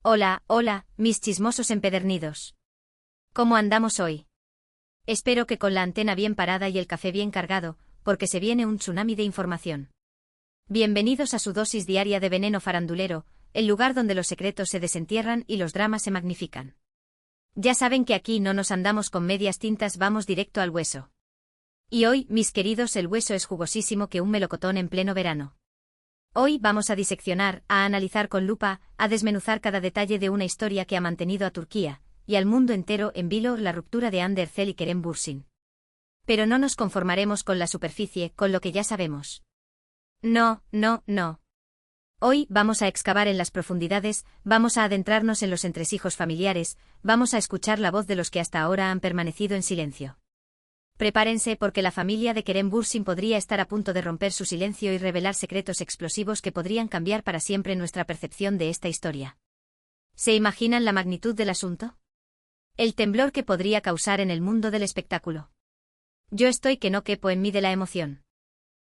Hola, hola, mis chismosos empedernidos. ¿Cómo andamos hoy? Espero que con la antena bien parada y el café bien cargado, porque se viene un tsunami de información. Bienvenidos a su dosis diaria de veneno farandulero, el lugar donde los secretos se desentierran y los dramas se magnifican. Ya saben que aquí no nos andamos con medias tintas, vamos directo al hueso. Y hoy, mis queridos, el hueso es jugosísimo que un melocotón en pleno verano. Hoy vamos a diseccionar, a analizar con lupa, a desmenuzar cada detalle de una historia que ha mantenido a Turquía y al mundo entero en vilo, la ruptura de Hande Erçel y Kerem Bürsin. Pero no nos conformaremos con la superficie, con lo que ya sabemos. No, no, no. Hoy vamos a excavar en las profundidades, vamos a adentrarnos en los entresijos familiares, vamos a escuchar la voz de los que hasta ahora han permanecido en silencio. Prepárense porque la familia de Kerem Bürsin podría estar a punto de romper su silencio y revelar secretos explosivos que podrían cambiar para siempre nuestra percepción de esta historia. ¿Se imaginan la magnitud del asunto? El temblor que podría causar en el mundo del espectáculo. Yo estoy que no quepo en mí de la emoción.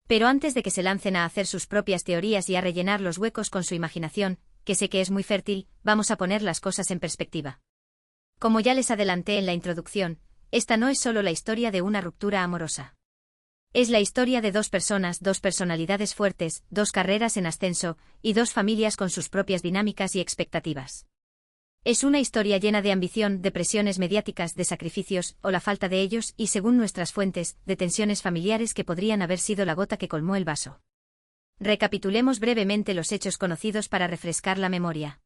Pero antes de que se lancen a hacer sus propias teorías y a rellenar los huecos con su imaginación, que sé que es muy fértil, vamos a poner las cosas en perspectiva. Como ya les adelanté en la introducción, esta no es solo la historia de una ruptura amorosa. Es la historia de dos personas, dos personalidades fuertes, dos carreras en ascenso, y dos familias con sus propias dinámicas y expectativas. Es una historia llena de ambición, de presiones mediáticas, de sacrificios, o la falta de ellos, y según nuestras fuentes, de tensiones familiares que podrían haber sido la gota que colmó el vaso. Recapitulemos brevemente los hechos conocidos para refrescar la memoria.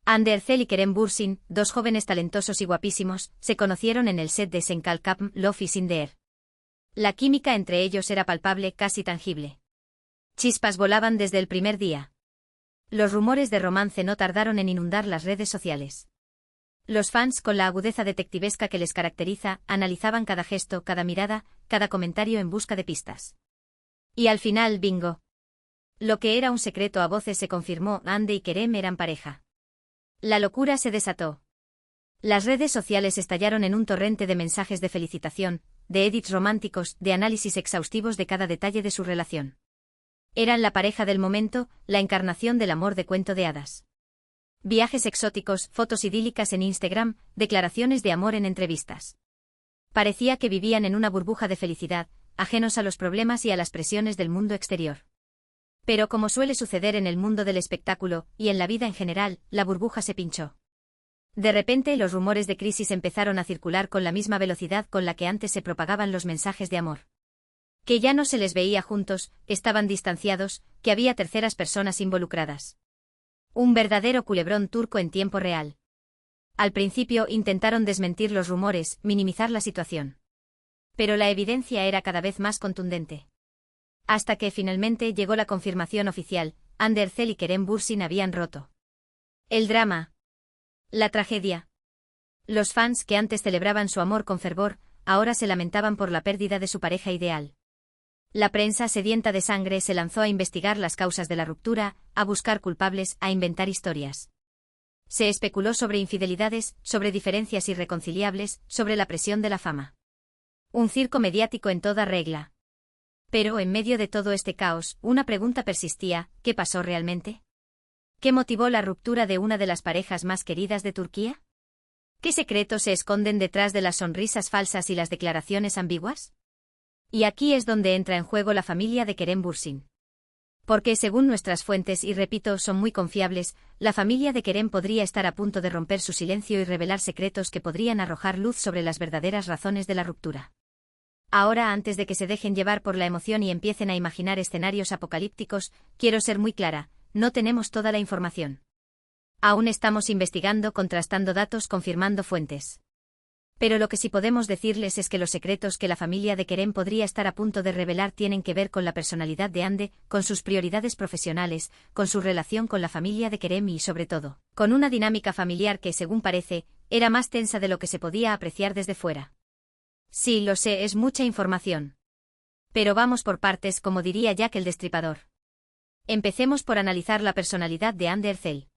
Hande Erçel y Kerem Bürsin, dos jóvenes talentosos y guapísimos, se conocieron en el set de Senkal Kapm, Love is in the air. La química entre ellos era palpable, casi tangible. Chispas volaban desde el primer día. Los rumores de romance no tardaron en inundar las redes sociales. Los fans, con la agudeza detectivesca que les caracteriza, analizaban cada gesto, cada mirada, cada comentario en busca de pistas. Y al final, bingo. Lo que era un secreto a voces se confirmó, Hande y Kerem eran pareja. La locura se desató. Las redes sociales estallaron en un torrente de mensajes de felicitación, de edits románticos, de análisis exhaustivos de cada detalle de su relación. Eran la pareja del momento, la encarnación del amor de cuento de hadas. Viajes exóticos, fotos idílicas en Instagram, declaraciones de amor en entrevistas. Parecía que vivían en una burbuja de felicidad, ajenos a los problemas y a las presiones del mundo exterior. Pero como suele suceder en el mundo del espectáculo, y en la vida en general, la burbuja se pinchó. De repente los rumores de crisis empezaron a circular con la misma velocidad con la que antes se propagaban los mensajes de amor. Que ya no se les veía juntos, estaban distanciados, que había terceras personas involucradas. Un verdadero culebrón turco en tiempo real. Al principio intentaron desmentir los rumores, minimizar la situación. Pero la evidencia era cada vez más contundente. Hasta que finalmente llegó la confirmación oficial, Hande Erçel y Kerem Bürsin habían roto. El drama. La tragedia. Los fans que antes celebraban su amor con fervor, ahora se lamentaban por la pérdida de su pareja ideal. La prensa sedienta de sangre se lanzó a investigar las causas de la ruptura, a buscar culpables, a inventar historias. Se especuló sobre infidelidades, sobre diferencias irreconciliables, sobre la presión de la fama. Un circo mediático en toda regla. Pero en medio de todo este caos, una pregunta persistía: ¿qué pasó realmente? ¿Qué motivó la ruptura de una de las parejas más queridas de Turquía? ¿Qué secretos se esconden detrás de las sonrisas falsas y las declaraciones ambiguas? Y aquí es donde entra en juego la familia de Kerem Bürsin. Porque según nuestras fuentes, y repito, son muy confiables, la familia de Kerem podría estar a punto de romper su silencio y revelar secretos que podrían arrojar luz sobre las verdaderas razones de la ruptura. Ahora, antes de que se dejen llevar por la emoción y empiecen a imaginar escenarios apocalípticos, quiero ser muy clara, no tenemos toda la información. Aún estamos investigando, contrastando datos, confirmando fuentes. Pero lo que sí podemos decirles es que los secretos que la familia de Kerem podría estar a punto de revelar tienen que ver con la personalidad de Hande, con sus prioridades profesionales, con su relación con la familia de Kerem y, sobre todo, con una dinámica familiar que, según parece, era más tensa de lo que se podía apreciar desde fuera. Sí, lo sé, es mucha información. Pero vamos por partes, como diría Jack el Destripador. Empecemos por analizar la personalidad de Hande Erçel.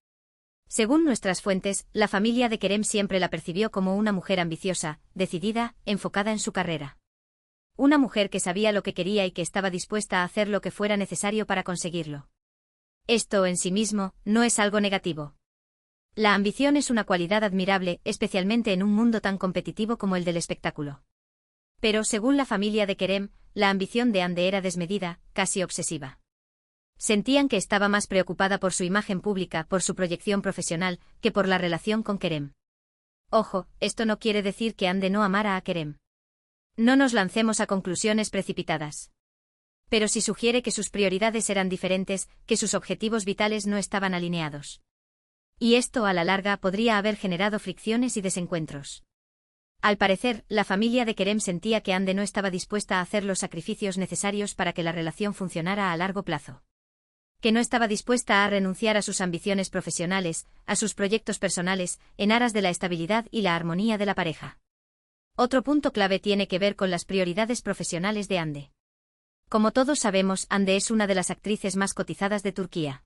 Según nuestras fuentes, la familia de Kerem siempre la percibió como una mujer ambiciosa, decidida, enfocada en su carrera. Una mujer que sabía lo que quería y que estaba dispuesta a hacer lo que fuera necesario para conseguirlo. Esto en sí mismo no es algo negativo. La ambición es una cualidad admirable, especialmente en un mundo tan competitivo como el del espectáculo. Pero, según la familia de Kerem, la ambición de Hande era desmedida, casi obsesiva. Sentían que estaba más preocupada por su imagen pública, por su proyección profesional, que por la relación con Kerem. Ojo, esto no quiere decir que Hande no amara a Kerem. No nos lancemos a conclusiones precipitadas. Pero sí sugiere que sus prioridades eran diferentes, que sus objetivos vitales no estaban alineados. Y esto a la larga podría haber generado fricciones y desencuentros. Al parecer, la familia de Kerem sentía que Hande no estaba dispuesta a hacer los sacrificios necesarios para que la relación funcionara a largo plazo. Que no estaba dispuesta a renunciar a sus ambiciones profesionales, a sus proyectos personales, en aras de la estabilidad y la armonía de la pareja. Otro punto clave tiene que ver con las prioridades profesionales de Hande. Como todos sabemos, Hande es una de las actrices más cotizadas de Turquía.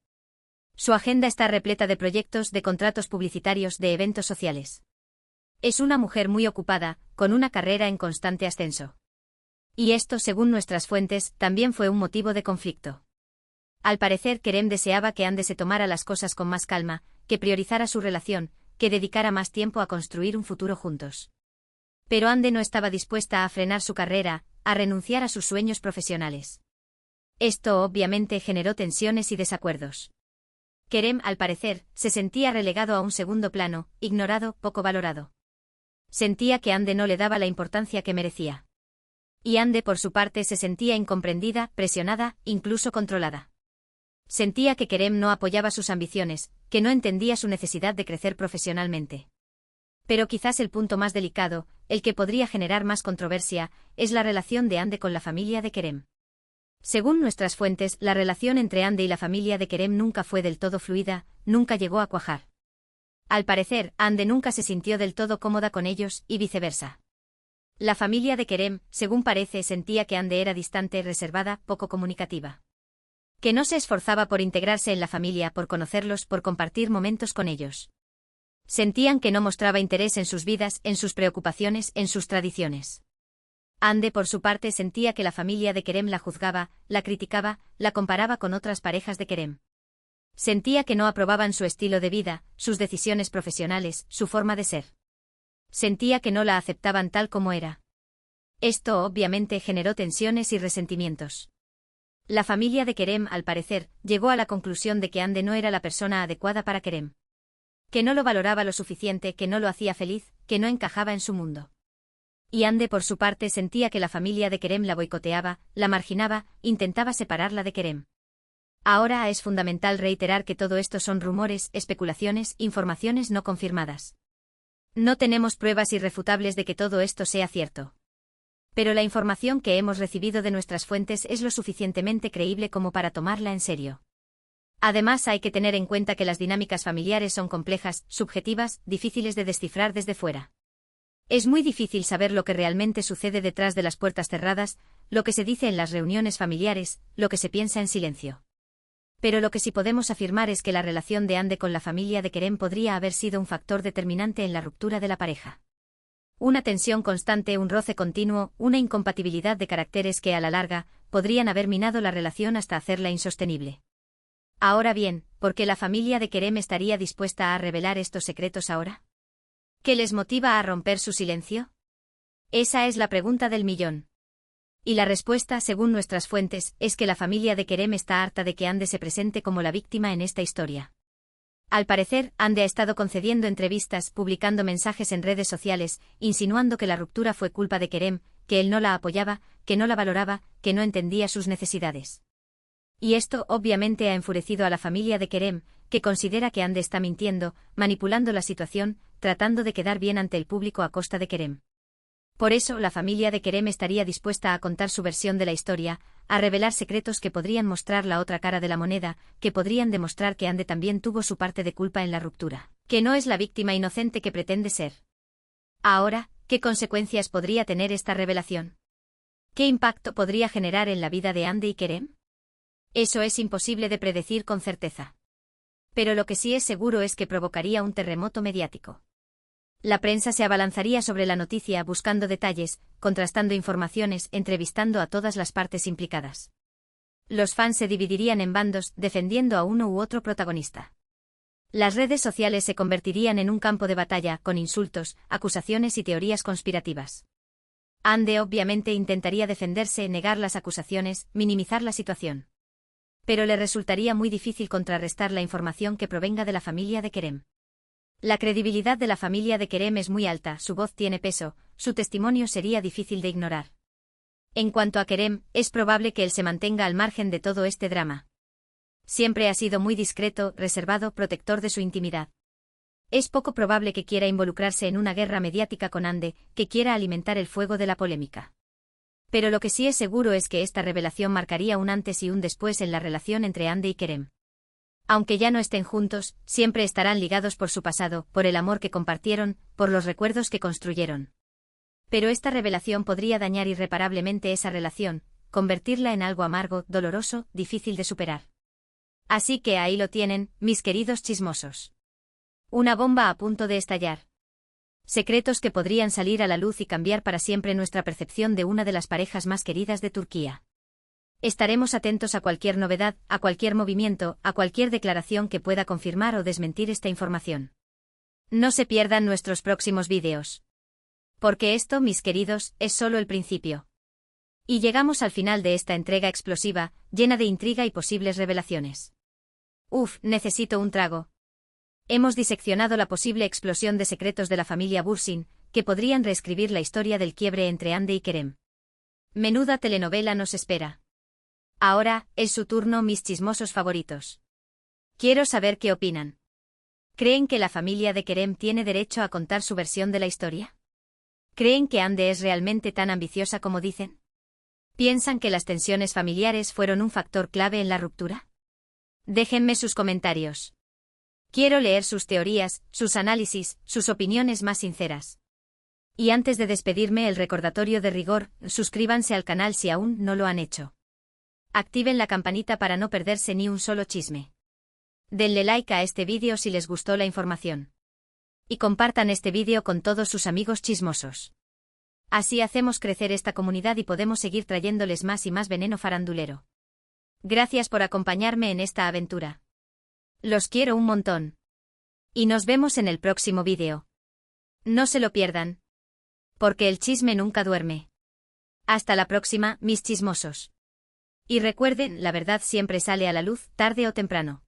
Su agenda está repleta de proyectos, de contratos publicitarios, de eventos sociales. Es una mujer muy ocupada, con una carrera en constante ascenso. Y esto, según nuestras fuentes, también fue un motivo de conflicto. Al parecer, Kerem deseaba que Hande se tomara las cosas con más calma, que priorizara su relación, que dedicara más tiempo a construir un futuro juntos. Pero Hande no estaba dispuesta a frenar su carrera, a renunciar a sus sueños profesionales. Esto obviamente generó tensiones y desacuerdos. Kerem, al parecer, se sentía relegado a un segundo plano, ignorado, poco valorado. Sentía que Hande no le daba la importancia que merecía. Y Hande, por su parte, se sentía incomprendida, presionada, incluso controlada. Sentía que Kerem no apoyaba sus ambiciones, que no entendía su necesidad de crecer profesionalmente. Pero quizás el punto más delicado, el que podría generar más controversia, es la relación de Hande con la familia de Kerem. Según nuestras fuentes, la relación entre Hande y la familia de Kerem nunca fue del todo fluida, nunca llegó a cuajar. Al parecer, Hande nunca se sintió del todo cómoda con ellos, y viceversa. La familia de Kerem, según parece, sentía que Hande era distante, reservada, poco comunicativa. Que no se esforzaba por integrarse en la familia, por conocerlos, por compartir momentos con ellos. Sentían que no mostraba interés en sus vidas, en sus preocupaciones, en sus tradiciones. Hande, por su parte, sentía que la familia de Kerem la juzgaba, la criticaba, la comparaba con otras parejas de Kerem. Sentía que no aprobaban su estilo de vida, sus decisiones profesionales, su forma de ser. Sentía que no la aceptaban tal como era. Esto obviamente generó tensiones y resentimientos. La familia de Kerem, al parecer, llegó a la conclusión de que Hande no era la persona adecuada para Kerem. Que no lo valoraba lo suficiente, que no lo hacía feliz, que no encajaba en su mundo. Y Hande, por su parte, sentía que la familia de Kerem la boicoteaba, la marginaba, intentaba separarla de Kerem. Ahora es fundamental reiterar que todo esto son rumores, especulaciones, informaciones no confirmadas. No tenemos pruebas irrefutables de que todo esto sea cierto. Pero la información que hemos recibido de nuestras fuentes es lo suficientemente creíble como para tomarla en serio. Además, hay que tener en cuenta que las dinámicas familiares son complejas, subjetivas, difíciles de descifrar desde fuera. Es muy difícil saber lo que realmente sucede detrás de las puertas cerradas, lo que se dice en las reuniones familiares, lo que se piensa en silencio. Pero lo que sí podemos afirmar es que la relación de Hande con la familia de Kerem podría haber sido un factor determinante en la ruptura de la pareja. Una tensión constante, un roce continuo, una incompatibilidad de caracteres que a la larga podrían haber minado la relación hasta hacerla insostenible. Ahora bien, ¿por qué la familia de Kerem estaría dispuesta a revelar estos secretos ahora? ¿Qué les motiva a romper su silencio? Esa es la pregunta del millón. Y la respuesta, según nuestras fuentes, es que la familia de Kerem está harta de que Hande se presente como la víctima en esta historia. Al parecer, Hande ha estado concediendo entrevistas, publicando mensajes en redes sociales, insinuando que la ruptura fue culpa de Kerem, que él no la apoyaba, que no la valoraba, que no entendía sus necesidades. Y esto obviamente ha enfurecido a la familia de Kerem, que considera que Hande está mintiendo, manipulando la situación, tratando de quedar bien ante el público a costa de Kerem. Por eso, la familia de Kerem estaría dispuesta a contar su versión de la historia, a revelar secretos que podrían mostrar la otra cara de la moneda, que podrían demostrar que Hande también tuvo su parte de culpa en la ruptura, que no es la víctima inocente que pretende ser. Ahora, ¿qué consecuencias podría tener esta revelación? ¿Qué impacto podría generar en la vida de Hande y Kerem? Eso es imposible de predecir con certeza. Pero lo que sí es seguro es que provocaría un terremoto mediático. La prensa se abalanzaría sobre la noticia buscando detalles, contrastando informaciones, entrevistando a todas las partes implicadas. Los fans se dividirían en bandos, defendiendo a uno u otro protagonista. Las redes sociales se convertirían en un campo de batalla, con insultos, acusaciones y teorías conspirativas. Ande obviamente intentaría defenderse, negar las acusaciones, minimizar la situación. Pero le resultaría muy difícil contrarrestar la información que provenga de la familia de Kerem. La credibilidad de la familia de Kerem es muy alta, su voz tiene peso, su testimonio sería difícil de ignorar. En cuanto a Kerem, es probable que él se mantenga al margen de todo este drama. Siempre ha sido muy discreto, reservado, protector de su intimidad. Es poco probable que quiera involucrarse en una guerra mediática con Ande, que quiera alimentar el fuego de la polémica. Pero lo que sí es seguro es que esta revelación marcaría un antes y un después en la relación entre Ande y Kerem. Aunque ya no estén juntos, siempre estarán ligados por su pasado, por el amor que compartieron, por los recuerdos que construyeron. Pero esta revelación podría dañar irreparablemente esa relación, convertirla en algo amargo, doloroso, difícil de superar. Así que ahí lo tienen, mis queridos chismosos. Una bomba a punto de estallar. Secretos que podrían salir a la luz y cambiar para siempre nuestra percepción de una de las parejas más queridas de Turquía. Estaremos atentos a cualquier novedad, a cualquier movimiento, a cualquier declaración que pueda confirmar o desmentir esta información. No se pierdan nuestros próximos vídeos. Porque esto, mis queridos, es solo el principio. Y llegamos al final de esta entrega explosiva, llena de intriga y posibles revelaciones. Necesito un trago. Hemos diseccionado la posible explosión de secretos de la familia Bursin, que podrían reescribir la historia del quiebre entre Ande y Kerem. Menuda telenovela nos espera. Ahora, es su turno, mis chismosos favoritos. Quiero saber qué opinan. ¿Creen que la familia de Kerem tiene derecho a contar su versión de la historia? ¿Creen que Ande es realmente tan ambiciosa como dicen? ¿Piensan que las tensiones familiares fueron un factor clave en la ruptura? Déjenme sus comentarios. Quiero leer sus teorías, sus análisis, sus opiniones más sinceras. Y antes de despedirme, el recordatorio de rigor, suscríbanse al canal si aún no lo han hecho. Activen la campanita para no perderse ni un solo chisme. Denle like a este vídeo si les gustó la información. Y compartan este vídeo con todos sus amigos chismosos. Así hacemos crecer esta comunidad y podemos seguir trayéndoles más y más veneno farandulero. Gracias por acompañarme en esta aventura. Los quiero un montón. Y nos vemos en el próximo vídeo. No se lo pierdan. Porque el chisme nunca duerme. Hasta la próxima, mis chismosos. Y recuerden, la verdad siempre sale a la luz, tarde o temprano.